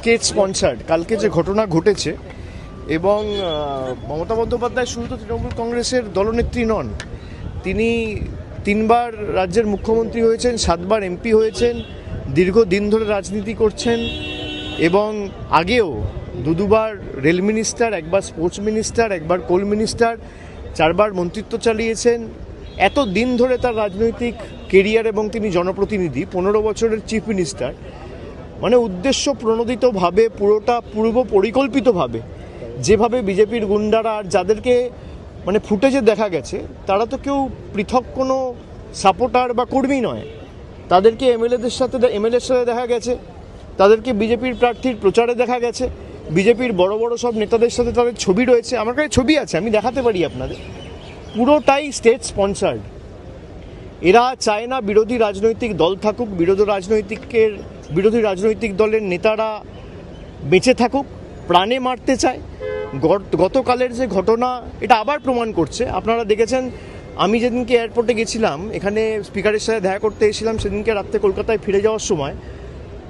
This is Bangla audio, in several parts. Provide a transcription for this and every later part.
স্টেট স্পন্সার্ড কালকে যে ঘটনা ঘটেছে এবং মমতা বন্দ্যোপাধ্যায় শুধু তো তৃণমূল কংগ্রেসের দলনেত্রী নন, তিনি 3বার রাজ্যের মুখ্যমন্ত্রী হয়েছেন, 7বার এমপি হয়েছেন, দীর্ঘদিন ধরে রাজনীতি করছেন এবং আগেও দুবার রেল মিনিস্টার, একবার স্পোর্টস মিনিস্টার, একবার কোল মিনিস্টার, 4বার মন্ত্রিত্ব চালিয়েছেন। এত দিন ধরে তার রাজনৈতিক কেরিয়ার এবং তিনি জনপ্রতিনিধি, 15 বছরের চিফ মিনিস্টার, মানে উদ্দেশ্য প্রণোদিতভাবে পুরোটা পূর্ব পরিকল্পিতভাবে যেভাবে বিজেপির গুন্ডারা আর যাদেরকে মানে ফুটেজে দেখা গেছে তারা তো কেউ পৃথক কোনো সাপোর্টার বা কর্মী নয়, তাদেরকে এমএলএর সাথে দেখা গেছে, তাদেরকে বিজেপির প্রার্থীর প্রচারে দেখা গেছে, বিজেপির বড় বড় সব নেতাদের সাথে তাদের ছবি রয়েছে, আমার কাছে ছবি আছে, আমি দেখাতে পারি আপনাদের। পুরোটাই স্টেট স্পন্সার্ড। এরা চায় না বিরোধী রাজনৈতিক দল থাকুক, বিরোধী রাজনৈতিক দলের নেতারা বেঁচে থাকুক, প্রাণে মারতে চায়। গতকালের যে ঘটনা এটা আবার প্রমাণ করছে। আপনারা দেখেছেন, আমি যেদিনকে এয়ারপোর্টে গেছিলাম, এখানে স্পিকারের সাথে দেখা করতে এসেছিলাম, সেদিনকে রাত্রে কলকাতায় ফিরে যাওয়ার সময়,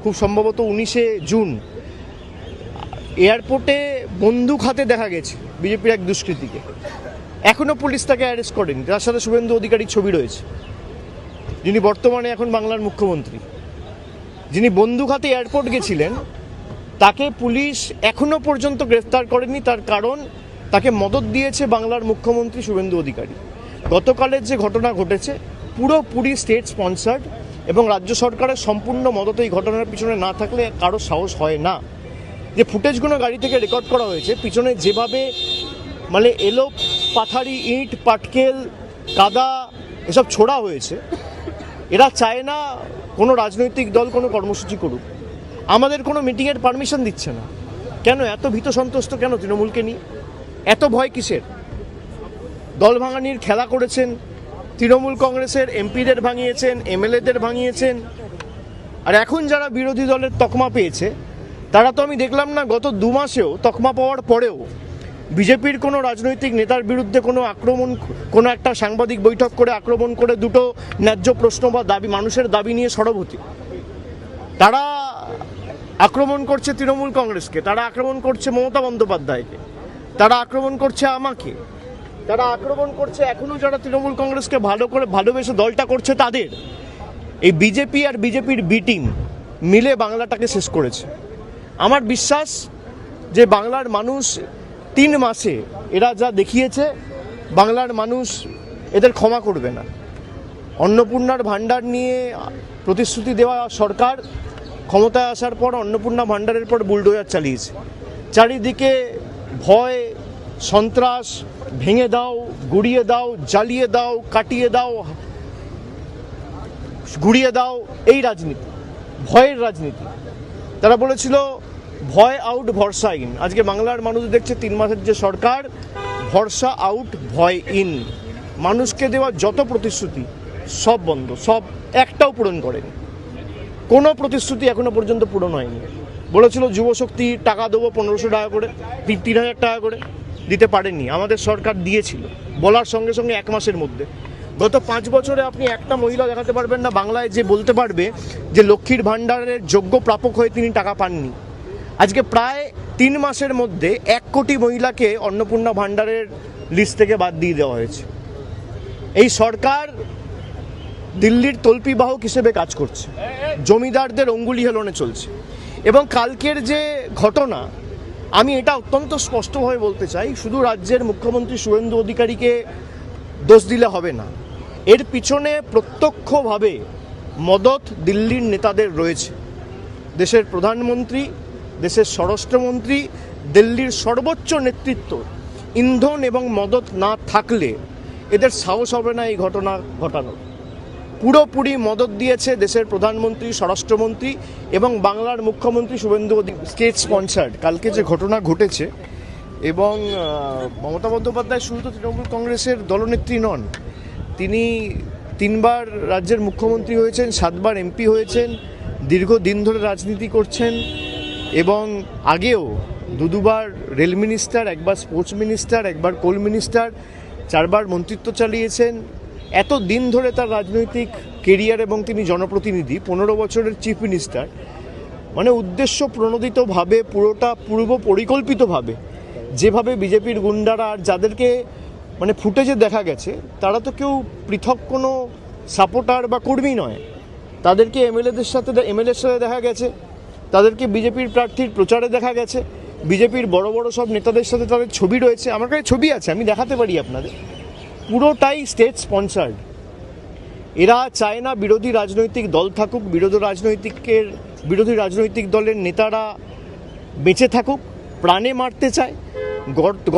খুব সম্ভবত 19শে জুন, এয়ারপোর্টে বন্দুক হাতে দেখা গেছে বিজেপির এক দুষ্কৃতীকে। এখনও পুলিশ তাকে অ্যারেস্ট করেনি। তার সাথে শুভেন্দু অধিকারীর ছবি রয়েছে, যিনি বর্তমানে এখন বাংলার মুখ্যমন্ত্রী। যিনি বন্দুক হাতে এয়ারপোর্ট গেছিলেন তাকে পুলিশ এখনও পর্যন্ত গ্রেফতার করেনি, তার কারণ তাকে মদত দিয়েছে বাংলার মুখ্যমন্ত্রী শুভেন্দু অধিকারী। গতকালের যে ঘটনা ঘটেছে পুরোপুরি স্টেট স্পন্সার্ড এবং রাজ্য সরকারের সম্পূর্ণ মদত এই ঘটনার পিছনে না থাকলে কারো সাহস হয় না। যে ফুটেজগুলো গাড়ি থেকে রেকর্ড করা হয়েছে, পিছনে যেভাবে মানে এলো পাথারি, ইট, পাটকেল, কাদা এসব ছোড়া হয়েছে, এরা চায় না কোনো রাজনৈতিক দল কোনো কর্মসূচি করুক। আমাদের কোনো মিটিংয়ের পারমিশন দিচ্ছে না। কেন এত ভীত সন্ত্রস্ত কেন তৃণমূলকে নিয়ে? এত ভয় কিসের? দল ভাঙানির খেলা করেছেন, তৃণমূল কংগ্রেসের এমপিদের ভাঙিয়েছেন, এমএলএদের ভাঙিয়েছেন, আর এখন যারা বিরোধী দলের তকমা পেয়েছে তারা তো আমি দেখলাম না গত 2 মাসেও তকমা পাওয়ার পরেও বিজেপির কোনো রাজনৈতিক নেতার বিরুদ্ধে কোনো একটা সাংবাদিক বৈঠক করে আক্রমণ করে দুটো ন্যায্য প্রশ্ন বা দাবি, মানুষের দাবি নিয়ে সরব হতে। তারা আক্রমণ করছে তৃণমূল কংগ্রেসকে, তারা আক্রমণ করছে মমতা বন্দ্যোপাধ্যায়কে, তারা আক্রমণ করছে আমাকে, তারা আক্রমণ করছে এখনও যারা তৃণমূল কংগ্রেসকে ভালোবেসে দলটা করছে তাদের। এই বিজেপি আর বিজেপির বি টিম মিলে বাংলাটাকে শেষ করেছে। আমার বিশ্বাস যে বাংলার মানুষ 3 মাসে এরা যা দেখিয়েছে, বাংলার মানুষ এদের ক্ষমা করবে না। অন্নপূর্ণার ভাণ্ডার নিয়ে প্রতিশ্রুতি দেওয়া সরকার ক্ষমতায় আসার পর অন্নপূর্ণা ভাণ্ডারের পর বুলডোজার চালিয়েছে। চারিদিকে ভয়, সন্ত্রাস, ভেঙে দাও, গুড়িয়ে দাও, জ্বালিয়ে দাও, কাটিয়ে দাও, গুড়িয়ে দাও, এই রাজনীতি, ভয়ের রাজনীতি। তারা বলেছিল ভয় আউট ভরসা ইন। আজকে বাংলার মানুষ দেখছে 3 মাসের যে সরকার, ভরসা আউট ভয় ইন। মানুষকে দেওয়া যত প্রতিশ্রুতি সব বন্ধ, সব একটাও পূরণ করেনি। কোনো প্রতিশ্রুতি এখনো পর্যন্ত পূরণ হয়নি। বলেছিল যুবশক্তি টাকা দেবো 1500 টাকা করে, 3000 টাকা করে, দিতে পারেননি। আমাদের সরকার দিয়েছিল বলার সঙ্গে সঙ্গে 1 মাসের মধ্যে। গত 5 বছরে আপনি একটা মহিলা দেখাতে পারবেন না বাংলায় যে বলতে পারবে যে লক্ষ্মীর ভাণ্ডারের যোগ্য প্রাপক হয়ে তিনি টাকা পাননি। আজকে প্রায় 3 মাসের মধ্যে 1 কোটি মহিলাকে অন্নপূর্ণা ভাণ্ডারের লিস্ট থেকে বাদ দিয়ে দেওয়া হয়েছে। এই সরকার দিল্লির তল্পিবাহক হিসেবে কাজ করছে, জমিদারদের অঙ্গুলি হেলনে চলছে। এবং কালকের যে ঘটনা, আমি এটা অত্যন্ত স্পষ্টভাবে বলতে চাই, শুধু রাজ্যের মুখ্যমন্ত্রী শুভেন্দু অধিকারীকে দোষ দিলে হবে না। এর পিছনে প্রত্যক্ষভাবে মদত দিল্লির নেতাদের রয়েছে। দেশের প্রধানমন্ত্রী, দেশের স্বরাষ্ট্রমন্ত্রী, দিল্লির সর্বোচ্চ নেতৃত্ব ইন্ধন এবং মদত না থাকলে এদের সাহস হবে না এই ঘটনা ঘটানোর। পুরোপুরি মদত দিয়েছে দেশের প্রধানমন্ত্রী, স্বরাষ্ট্রমন্ত্রী এবং বাংলার মুখ্যমন্ত্রী শুভেন্দু অধিকারী। স্টেট স্পন্সার্ড কালকে যে ঘটনা ঘটেছে এবং মমতা বন্দ্যোপাধ্যায় শুধু তো তৃণমূল কংগ্রেসের দলনেত্রী নন, তিনি 3বার রাজ্যের মুখ্যমন্ত্রী হয়েছেন, 7বার এমপি হয়েছেন, দীর্ঘদিন ধরে রাজনীতি করছেন এবং আগেও দুবার রেল মিনিস্টার, একবার স্পোর্টস মিনিস্টার, একবার কোল মিনিস্টার, 4বার মন্ত্রিত্ব চালিয়েছেন। এত দিন ধরে তার রাজনৈতিক কেরিয়ার এবং তিনি জনপ্রতিনিধি, 15 বছরের চিফ মিনিস্টার, মানে উদ্দেশ্য প্রণোদিতভাবে পুরোটা পূর্ব পরিকল্পিতভাবে যেভাবে বিজেপির গুন্ডারা আর যাদেরকে মানে ফুটেজে দেখা গেছে তারা তো কেউ পৃথক কোনো সাপোর্টার বা কর্মী নয়, তাদেরকে এমএলএর সাথে দেখা গেছে, তাদেরকে বিজেপির প্রার্থীর প্রচারে দেখা গেছে, বিজেপির বড় বড় সব নেতাদের সাথে তাদের ছবি রয়েছে, আমার কাছে ছবি আছে, আমি দেখাতে পারি আপনাদের। পুরোটাই স্টেট স্পন্সার্ড। এরা চায় না বিরোধী রাজনৈতিক দল থাকুক, বিরোধী রাজনৈতিক দলের নেতারা বেঁচে থাকুক, প্রাণে মারতে চায়।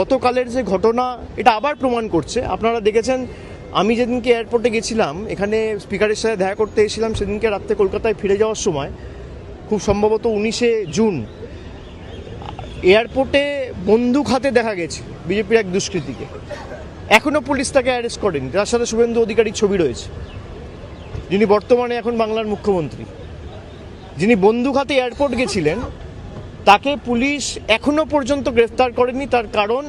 গতকালের যে ঘটনা এটা আবার প্রমাণ করছে। আপনারা দেখেছেন, আমি যেদিনকে এয়ারপোর্টে গেছিলাম, এখানে স্পিকারের সাথে দেখা করতে এসেছিলাম, সেদিনকে রাত্রে কলকাতায় ফিরে যাওয়ার সময়, খুব সম্ভবত 19শে জুন, এয়ারপোর্টে বন্দুক হাতে দেখা গেছে বিজেপির এক দুষ্কৃতীকে। এখনও পুলিশ তাকে অ্যারেস্ট করেনি। তার সাথে শুভেন্দু অধিকারীর ছবি রয়েছে, যিনি বর্তমানে এখন বাংলার মুখ্যমন্ত্রী। যিনি বন্দুক হাতে এয়ারপোর্ট গেছিলেন তাকে পুলিশ এখনও পর্যন্ত গ্রেফতার করেনি, তার কারণ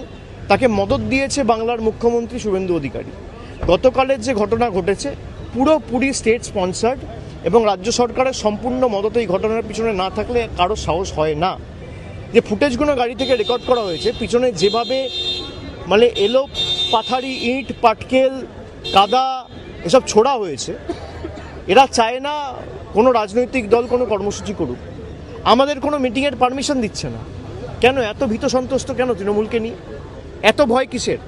তাকে মদত দিয়েছে বাংলার মুখ্যমন্ত্রী শুভেন্দু অধিকারী। গতকালের যে ঘটনা ঘটেছে পুরোপুরি স্টেট স্পন্সার্ড এবং রাজ্য সরকারের সম্পূর্ণ মদত এই ঘটনার পিছনে না থাকলে কারো সাহস হয় না। যে ফুটেজগুলো গাড়ি থেকে রেকর্ড করা হয়েছে, পিছনে যেভাবে মানে এলো পাথারি, ইট, পাটকেল, কাদা এসব ছোড়া হয়েছে, এরা চায় না কোনো রাজনৈতিক দল কোনো কর্মসূচি করুক। আমাদের কোনো মিটিংয়ের পারমিশন দিচ্ছে না। কেন এত ভীত সন্ত্রস্ত কেন তৃণমূলকে নিয়ে? এত ভয় কিসের?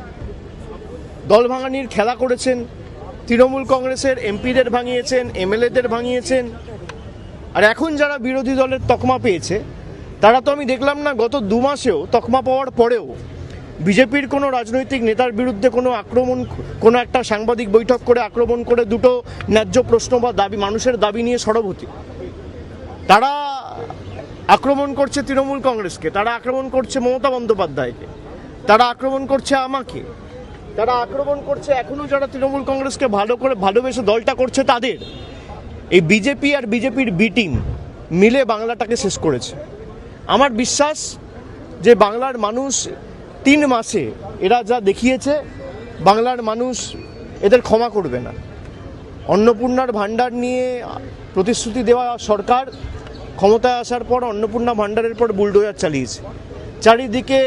দল ভাঙানির খেলা করেছেন, তৃণমূল কংগ্রেসের এমপিদের ভাঙিয়েছেন, এমএলএদের ভাঙিয়েছেন, আর এখন যারা বিরোধী দলের তকমা পেয়েছে তারা তো আমি দেখলাম না গত 2 মাসেও তকমা পাওয়ার পরেও বিজেপির কোনো রাজনৈতিক নেতার বিরুদ্ধে কোনো আক্রমণ, কোনো একটা সাংবাদিক বৈঠক করে আক্রমণ করে দুটো ন্যায্য প্রশ্ন বা দাবি, মানুষের দাবি নিয়ে সরব হতে। তারা আক্রমণ করছে তৃণমূল কংগ্রেসকে, তারা আক্রমণ করছে মমতা বন্দ্যোপাধ্যায়কে, তারা আক্রমণ করছে আমাকে, তারা আক্রমণ করছে এখনও যারা তৃণমূল কংগ্রেসকে ভালো করে ভালোবেসে দলটা করছে তাদের। এই বিজেপি আর বিজেপির বি টিম মিলে বাংলাটাকে শেষ করেছে। আমার বিশ্বাস যে বাংলার মানুষ 3 মাসে এরা যা দেখিয়েছে, বাংলার মানুষ এদের ক্ষমা করবে না। অন্নপূর্ণার ভাণ্ডার নিয়ে প্রতিশ্রুতি দেওয়া সরকার ক্ষমতায় আসার পর অন্নপূর্ণা ভাণ্ডারের পর বুলডোজার চালিয়েছে। চারিদিকে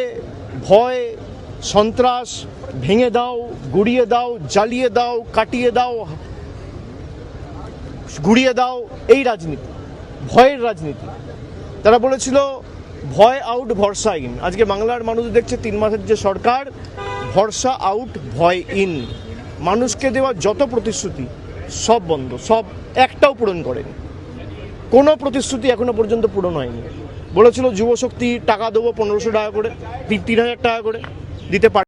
ভয়, সন্ত্রাস, ভেঙে দাও, গুড়িয়ে দাও, জ্বালিয়ে দাও, কাটিয়ে দাও, গুড়িয়ে দাও, এই রাজনীতি, ভয়ের রাজনীতি। তারা বলেছিল ভয় আউট ভরসা ইন। আজকে বাংলার মানুষ দেখছে 3 মাসের যে সরকার, ভরসা আউট ভয় ইন। মানুষকে দেওয়া যত প্রতিশ্রুতি সব বন্ধ, সব একটাও পূরণ করেনি। কোনো প্রতিশ্রুতি এখনো পর্যন্ত পূরণ হয়নি। বলেছিল যুবশক্তি টাকা দেবো 1500 টাকা করে, 3000 টাকা করে দিতে পারে।